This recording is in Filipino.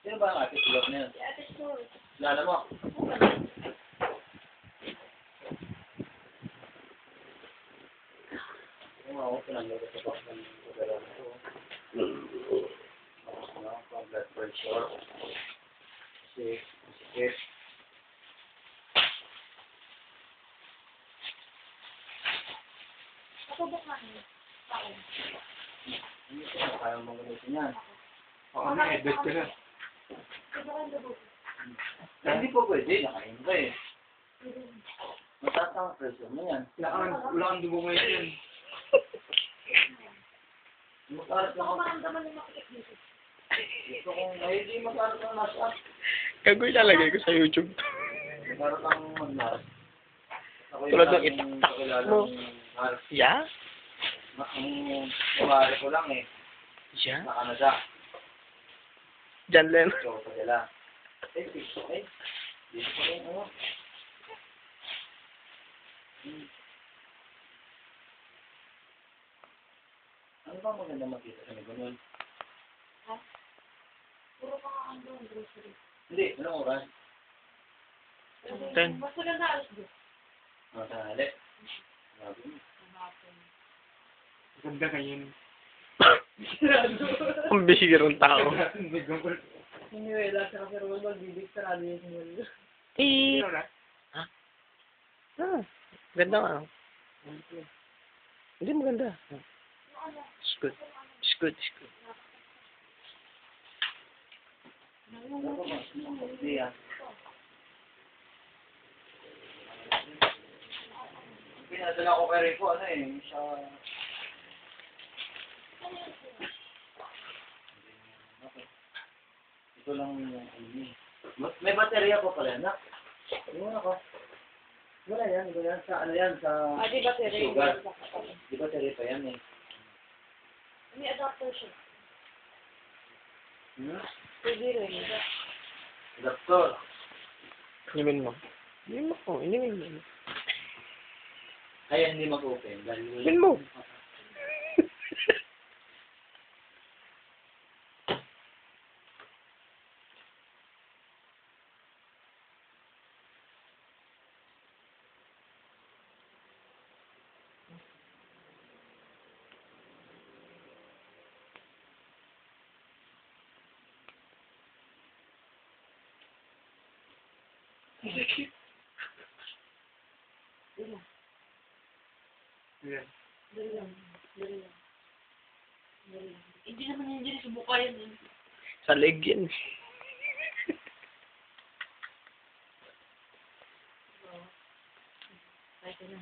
Sino ba ang ate tulog na yun? Si Ate Sol. Lala mo? Kung ako, pinanggagot sa box ng pagdala na ito. Tapos na, pang blood pressure. Kasi, masikip. Ako ba kanin? Ako. Hindi ko na kaya mong gamitin yan. Oo, na-edit ko na. Ito ka yung Hindi po pwede, nakain ka eh. Mataas ang pressure mo yan. Wala kang dugo ngayon yan. Mataas lang Ako ako. maramdaman yung makikip dito. Gusto kong, ay hindi mataas ang nasa. Gagawin lalagay ko sa YouTube. Mataas ang mag-nasa. Ako Tulad ng yung kakilalang halos. Yeah? Ang kumari ko lang eh. Yeah? Sa Canada. Diyan lang. So, padala. Piso eh. Dito ko yung ano. Ano ba maganda makita sa mga ganun? Ha? Puro ka ang doon, grocery. Hindi, anong oras? 10. Mas maganda alas doon. Mga tanghali. Sabi mo. Ganda kanyan. Ang bihirong tao. Hindi, wala sa kasi naman magbibig sarado yung sinulo. Eh. Sino na? Ah, ganda nga. Hindi maganda. It's good. It's good. It's good. Hindi ah. Pinadala ko kay Rico, ano eh, siya... Ito lang yung ano eh. May baterya pa pala, anak. Yung ako. Wala yan, wala yan. Sa ano yan, sa... Di ba tere? Sugar. Di baterya pa yan eh. May adapter siya. Hmm? Pwede rin. Doktor. Inimin mo. Inimin mo. Inimin mo. Kaya hindi mag-open. Inimin mo. Yan. Dali lang. Hindi naman hindi subukan yan. Sa leg yan. Kahit na.